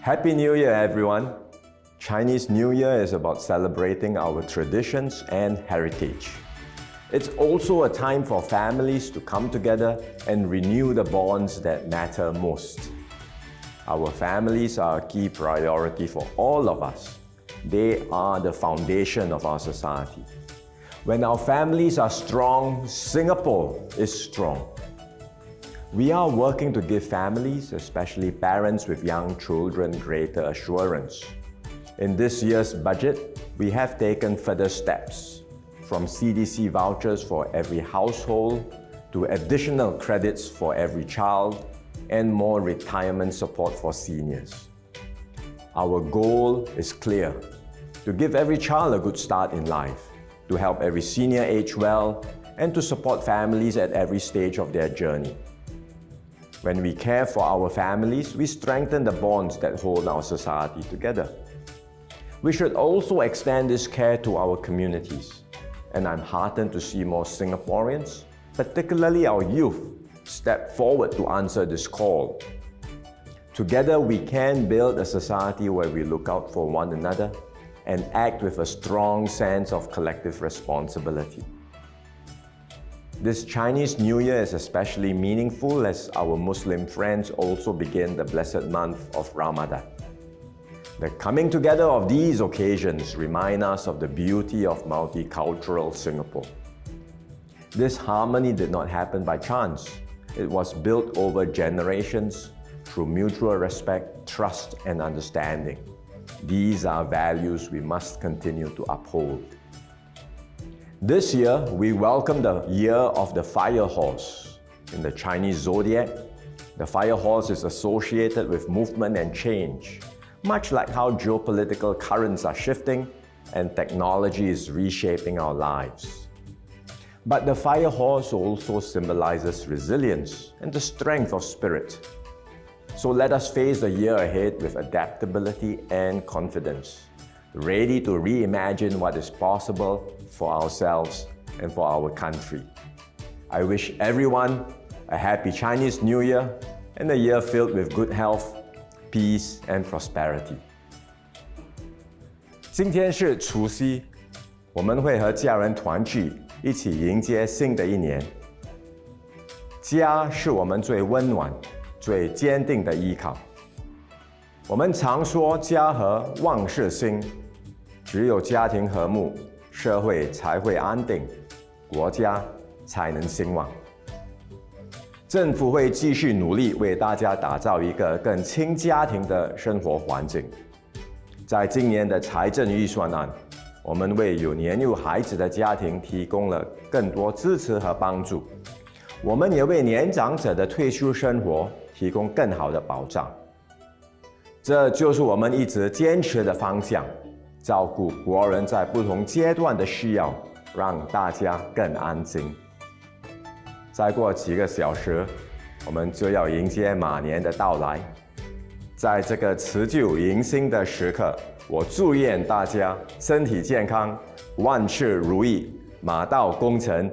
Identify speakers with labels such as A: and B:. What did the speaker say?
A: Happy New Year, everyone! Chinese New Year is about celebrating our traditions and heritage. It's also a time for families to come together and renew the bonds that matter most. Our families are a key priority for all of us. They are the foundation of our society. When our families are strong, Singapore is strong. We are working to give families, especially parents with young children, greater assurance. In this year's budget, we have taken further steps, from CDC vouchers for every household to additional credits for every child and more retirement support for seniors. Our goal is clear: to give every child a good start in life, to help every senior age well, and to support families at every stage of their journey. When we care for our families, we strengthen the bonds that hold our society together. We should also extend this care to our communities, and I'm heartened to see more Singaporeans, particularly our youth, step forward to answer this call. Together, we can build a society where we look out for one another and act with a strong sense of collective responsibility. This Chinese New Year is especially meaningful as our Muslim friends also begin the blessed month of Ramadan. The coming together of these occasions remind us of the beauty of multicultural Singapore. This harmony did not happen by chance. It was built over generations through mutual respect, trust, and understanding. These are values we must continue to uphold. This year, we welcome the Year of the Fire Horse. In the Chinese zodiac, the fire horse is associated with movement and change, much like how geopolitical currents are shifting and technology is reshaping our lives. But the fire horse also symbolizes resilience and the strength of spirit. So let us face the year ahead with adaptability and confidence, ready to reimagine what is possible for ourselves and for our country. I wish everyone a happy Chinese New Year and a year filled with good health, peace and prosperity.
B: 今天是除夕，我们会和家人团聚，一起迎接新的一年。家是我们最温暖、最坚定的依靠。我们常说家和万事兴，只有家庭和睦，社会才会安定，国家才能兴旺。政府会继续努力为大家打造一个更亲家庭的生活环境。在今年的财政预算案，我们为有年幼孩子的家庭提供了更多支持和帮助。我们也为年长者的退休生活提供更好的保障。这就是我们一直坚持的方向，照顾国人在不同阶段的需要，让大家更安心。再过几个小时，我们就要迎接马年的到来。在这个辞旧迎新的时刻，我祝愿大家身体健康，万事如意，马到功成。